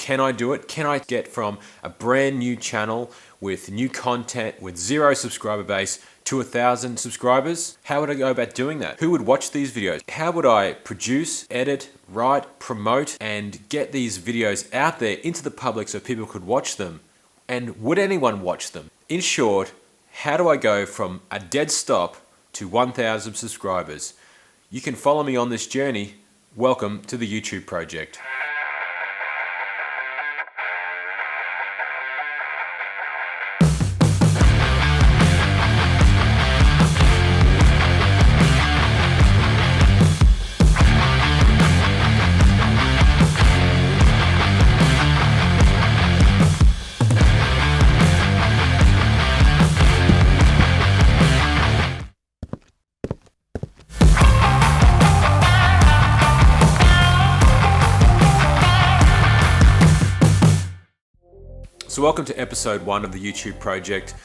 Can I do it? Can I get from a brand new channel with new content with 0 subscriber base to 1,000 subscribers? How would I go about doing that? Who would watch these videos? How would I produce, edit, write, promote, and get these videos out there into the public so people could watch them? And would anyone watch them? In short, how do I go from a dead stop to 1,000 subscribers? You can follow me on this journey. Welcome to the YouTube Project. So welcome to episode 1 of the YouTube Project.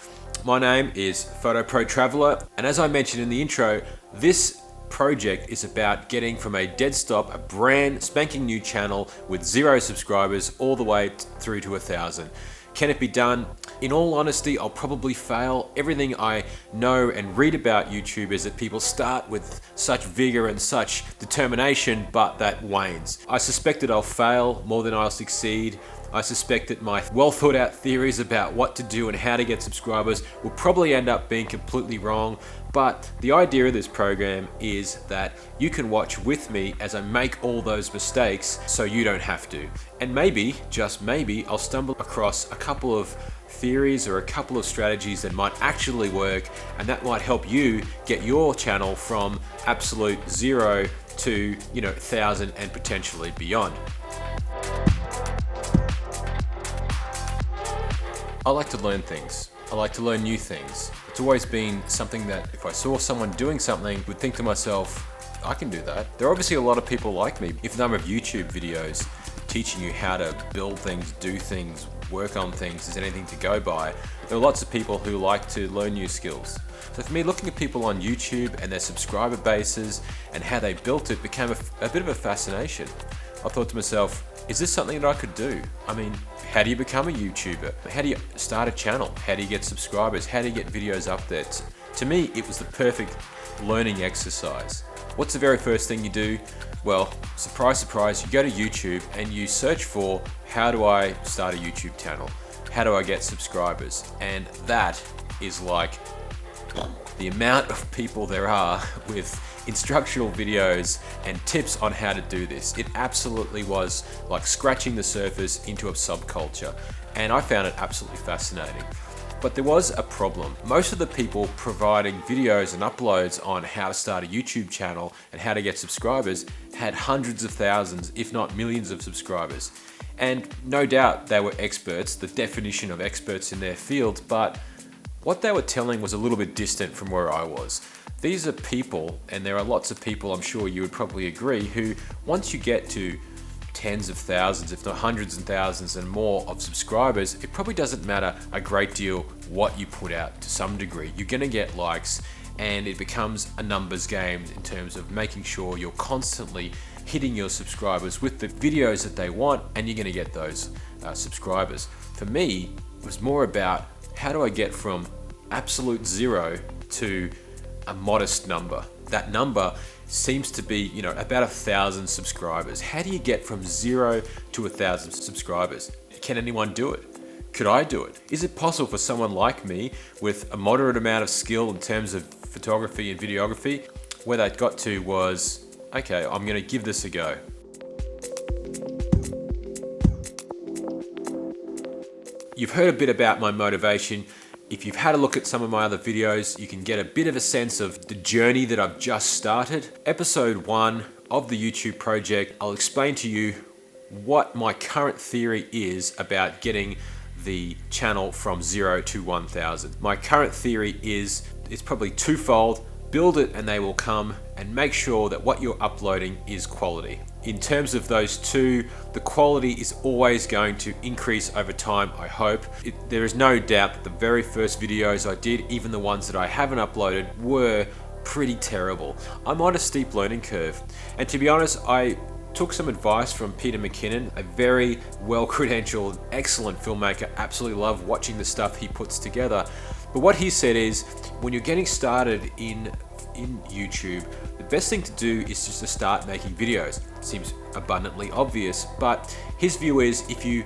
My name is Photo Pro Traveler, and as I mentioned in the intro, this project is about getting from a dead stop, a brand spanking new channel with 0 subscribers all the way through to 1,000. Can it be done? In all honesty, I'll probably fail. Everything I know and read about YouTube is that people start with such vigor and such determination, but that wanes. I suspect that I'll fail more than I'll succeed. I suspect that my well thought out theories about what to do and how to get subscribers will probably end up being completely wrong. But the idea of this program is that you can watch with me as I make all those mistakes so you don't have to. And maybe, just maybe, I'll stumble across a couple of theories or a couple of strategies that might actually work, and that might help you get your channel from absolute 0 to 1,000 and potentially beyond. I like to learn things. I like to learn new things. It's always been something that if I saw someone doing something, I would think to myself, I can do that. There are obviously a lot of people like me. If the number of YouTube videos teaching you how to build things, do things, work on things is anything to go by, there are lots of people who like to learn new skills. So for me, looking at people on YouTube and their subscriber bases and how they built it became a bit of a fascination. I thought to myself, is this something that I could do? I mean, how do you become a YouTuber? How do you start a channel? How do you get subscribers? How do you get videos up there? To me, it was the perfect learning exercise. What's the very first thing you do? Well, surprise, surprise, you go to YouTube and you search for, how do I start a YouTube channel? How do I get subscribers? And that is like the amount of people there are with instructional videos and tips on how to do this. It absolutely was like scratching the surface into a subculture, and I found it absolutely fascinating. But there was a problem. Most of the people providing videos and uploads on how to start a YouTube channel and how to get subscribers had hundreds of thousands, if not millions of subscribers. And no doubt they were experts, the definition of experts in their field, but what they were telling was a little bit distant from where I was. These are people, and there are lots of people, I'm sure you would probably agree, who once you get to tens of thousands, if not hundreds and thousands and more of subscribers, it probably doesn't matter a great deal what you put out to some degree. You're gonna get likes, and it becomes a numbers game in terms of making sure you're constantly hitting your subscribers with the videos that they want, and you're gonna get those subscribers. For me, it was more about, how do I get from absolute 0 to a modest number? That number seems to be, about 1,000 subscribers. How do you get from 0 to 1,000 subscribers? Can anyone do it? Could I do it? Is it possible for someone like me with a moderate amount of skill in terms of photography and videography? Where that got to was, okay, I'm gonna give this a go. You've heard a bit about my motivation. If you've had a look at some of my other videos, you can get a bit of a sense of the journey that I've just started. Episode 1 of the YouTube Project, I'll explain to you what my current theory is about getting the channel from 0 to 1,000. My current theory is, it's probably twofold. Build it and they will come, and make sure that what you're uploading is quality. In terms of those two, the quality is always going to increase over time, I hope. There is no doubt that the very first videos I did, even the ones that I haven't uploaded, were pretty terrible. I'm on a steep learning curve. And to be honest, I took some advice from Peter McKinnon, a very well-credentialed, excellent filmmaker. Absolutely love watching the stuff he puts together. But what he said is, when you're getting started in YouTube, the best thing to do is just to start making videos. Seems abundantly obvious, but his view is if you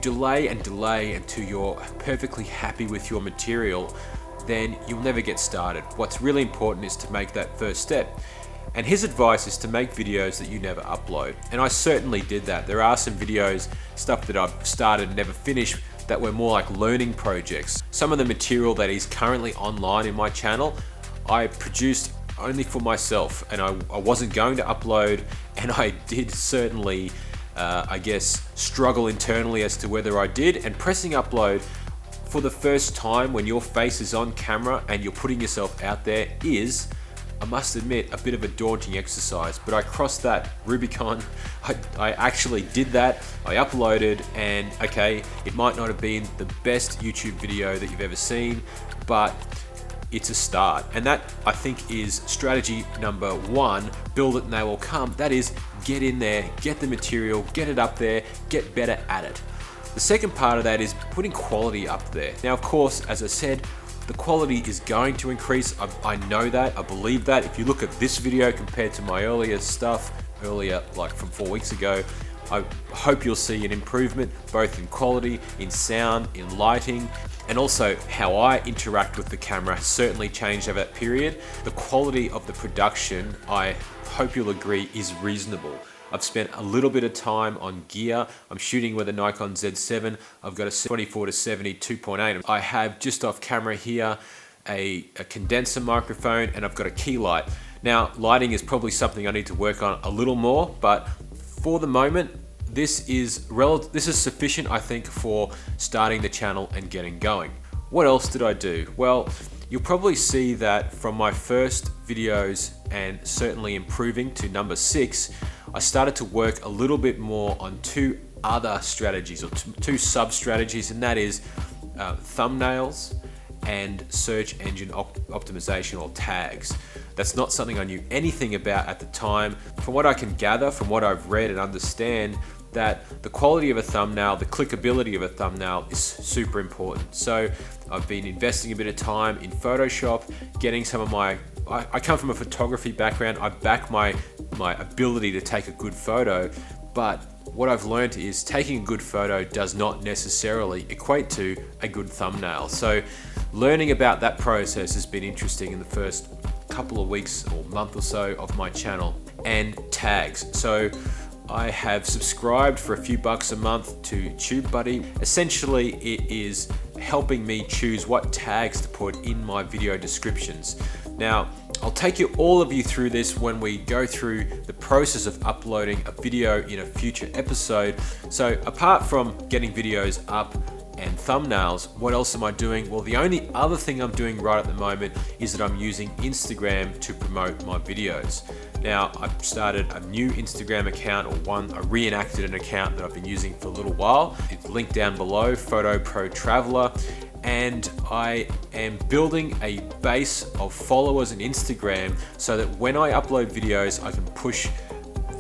delay and delay until you're perfectly happy with your material, then you'll never get started. What's really important is to make that first step. And his advice is to make videos that you never upload. And I certainly did that. There are some videos, stuff that I've started and never finished, that were more like learning projects. Some of the material that is currently online in my channel, I produced only for myself, and I wasn't going to upload, and I did certainly, I guess, struggle internally as to whether I did. And pressing upload for the first time when your face is on camera and you're putting yourself out there is, I must admit, a bit of a daunting exercise, but I crossed that Rubicon. I actually did that. I uploaded, and okay, it might not have been the best YouTube video that you've ever seen, but it's a start. And that, I think, is strategy number one: build it and they will come. That is, get in there, get the material, get it up there, get better at it. The second part of that is putting quality up there. Now, of course, as I said, the quality is going to increase. I know that, I believe that. If you look at this video compared to my earlier stuff, like from 4 weeks ago, I hope you'll see an improvement both in quality, in sound, in lighting, and also how I interact with the camera has certainly changed over that period. The quality of the production, I hope you'll agree, is reasonable. I've spent a little bit of time on gear. I'm shooting with a Nikon Z7. I've got a 24-70 2.8. I have just off camera here a condenser microphone, and I've got a key light. Now, lighting is probably something I need to work on a little more, but for the moment, this is sufficient, I think, for starting the channel and getting going. What else did I do? Well, you'll probably see that from my first videos, and certainly improving to number 6, I started to work a little bit more on two other strategies, or two sub-strategies, and that is thumbnails and search engine optimization, or tags. That's not something I knew anything about at the time. From what I can gather, from what I've read and understand, that the quality of a thumbnail, the clickability of a thumbnail is super important. So I've been investing a bit of time in Photoshop, getting some of my, I come from a photography background, I back my ability to take a good photo, but what I've learned is taking a good photo does not necessarily equate to a good thumbnail. So learning about that process has been interesting in the first couple of weeks or month or so of my channel. And tags. So I have subscribed for a few bucks a month to TubeBuddy. Essentially, it is helping me choose what tags to put in my video descriptions. Now, I'll take all of you through this when we go through the process of uploading a video in a future episode. So apart from getting videos up and thumbnails, what else am I doing? Well, the only other thing I'm doing right at the moment is that I'm using Instagram to promote my videos. Now, I've started a new Instagram account, I reenacted an account that I've been using for a little while. It's linked down below, Photo Pro Traveler, and I am building a base of followers on Instagram so that when I upload videos, I can push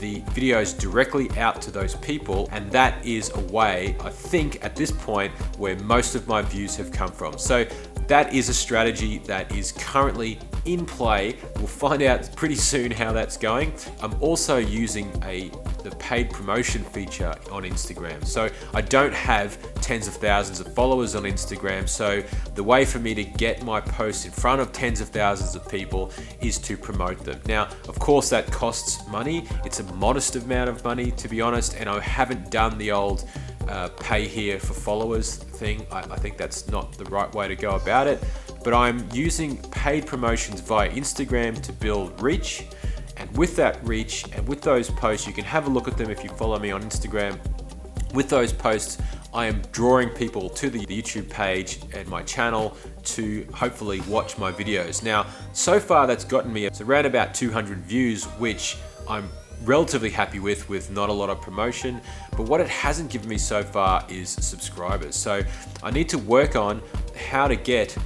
the videos directly out to those people, and that is a way, I think at this point, where most of my views have come from. So that is a strategy that is currently in play. We'll find out pretty soon how that's going. I'm also using the paid promotion feature on Instagram. So I don't have tens of thousands of followers on Instagram. So the way for me to get my posts in front of tens of thousands of people is to promote them. Now, of course, that costs money. It's a modest amount of money, to be honest, and I haven't done the old pay here for followers thing. I think that's not the right way to go about it, but I'm using paid promotions via Instagram to build reach, and with that reach and with those posts, you can have a look at them if you follow me on Instagram. With those posts, I am drawing people to the YouTube page and my channel to hopefully watch my videos. Now, so far that's gotten me around about 200 views, which I'm relatively happy with not a lot of promotion, but what it hasn't given me so far is subscribers. So I need to work on how to get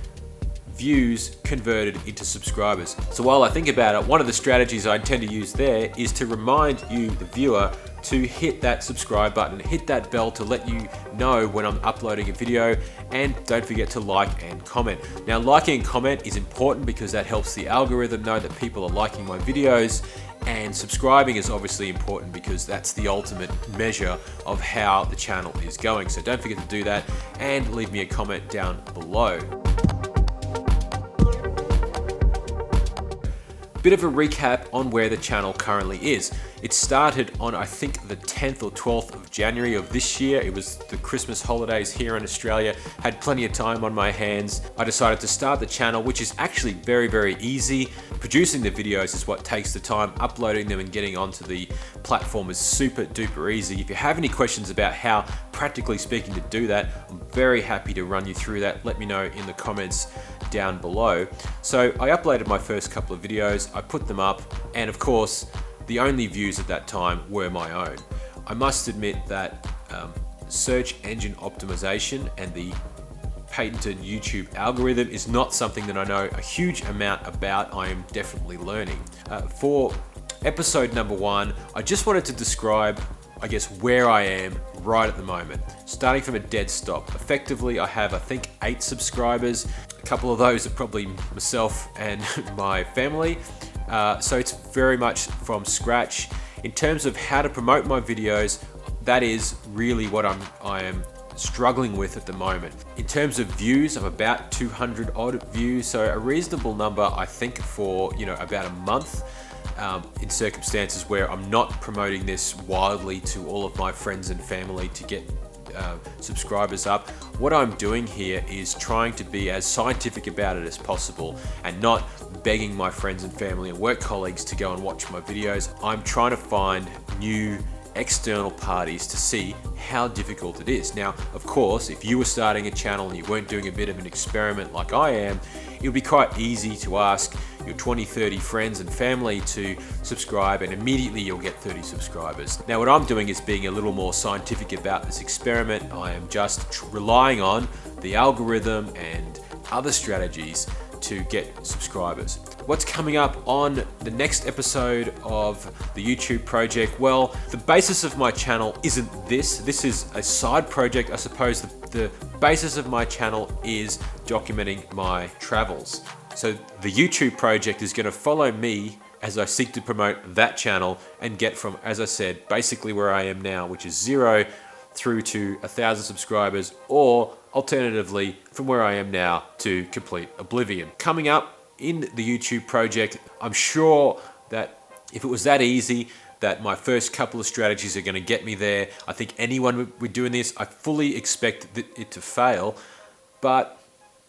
views converted into subscribers. So while I think about it, one of the strategies I intend to use there is to remind you, the viewer, to hit that subscribe button, hit that bell to let you know when I'm uploading a video, and don't forget to like and comment. Now, liking and comment is important because that helps the algorithm know that people are liking my videos, and subscribing is obviously important because that's the ultimate measure of how the channel is going. So don't forget to do that and leave me a comment down below. Bit of a recap on where the channel currently is. It started on, I think, the 10th or 12th of January of this year. It was the Christmas holidays here in Australia. Had plenty of time on my hands. I decided to start the channel, which is actually very, very easy. Producing the videos is what takes the time. Uploading them and getting onto the platform is super duper easy. If you have any questions about how, practically speaking, to do that, I'm very happy to run you through that. Let me know in the comments down below. So I uploaded my first couple of videos, I put them up, and of course, the only views at that time were my own. I must admit that search engine optimization and the patented YouTube algorithm is not something that I know a huge amount about. I am definitely learning. For episode number 1, I just wanted to describe, I guess, where I am right at the moment, starting from a dead stop. Effectively, I have, I think, 8 subscribers. A couple of those are probably myself and my family. So it's very much from scratch. In terms of how to promote my videos, that is really what I am struggling with at the moment. In terms of views, I'm about 200 odd views, so a reasonable number, I think, for about a month. In circumstances where I'm not promoting this wildly to all of my friends and family to get subscribers up. What I'm doing here is trying to be as scientific about it as possible and not begging my friends and family and work colleagues to go and watch my videos. I'm trying to find new external parties to see how difficult it is. Now, of course, if you were starting a channel and you weren't doing a bit of an experiment like I am, it would be quite easy to ask your 20, 30 friends and family to subscribe, and immediately you'll get 30 subscribers. Now, what I'm doing is being a little more scientific about this experiment. I am just relying on the algorithm and other strategies to get subscribers. What's coming up on the next episode of the YouTube project? Well, the basis of my channel isn't this. This is a side project, I suppose. The basis of my channel is documenting my travels. So the YouTube project is going to follow me as I seek to promote that channel and get from, as I said, basically where I am now, which is 0 through to 1,000 subscribers, or alternatively from where I am now to complete oblivion. Coming up in the YouTube project, I'm sure that if it was that easy, that my first couple of strategies are going to get me there. I think anyone would doing this, I fully expect it to fail, but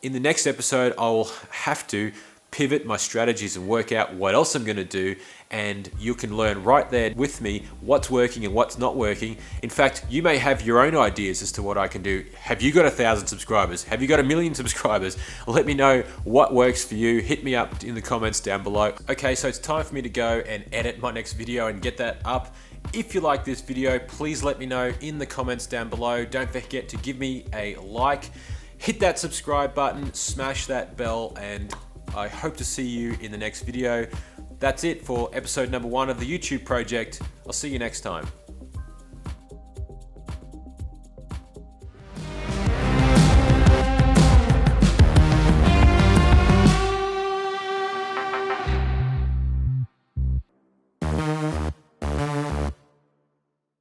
in the next episode, I will have to pivot my strategies and work out what else I'm going to do, and you can learn right there with me what's working and what's not working. In fact, you may have your own ideas as to what I can do. Have you got 1,000 subscribers? Have you got 1,000,000 subscribers? Let me know what works for you. Hit me up in the comments down below. Okay, so it's time for me to go and edit my next video and get that up. If you like this video, please let me know in the comments down below. Don't forget to give me a like, hit that subscribe button, smash that bell, and I hope to see you in the next video. That's it for episode number 1 of the YouTube project. I'll see you next time.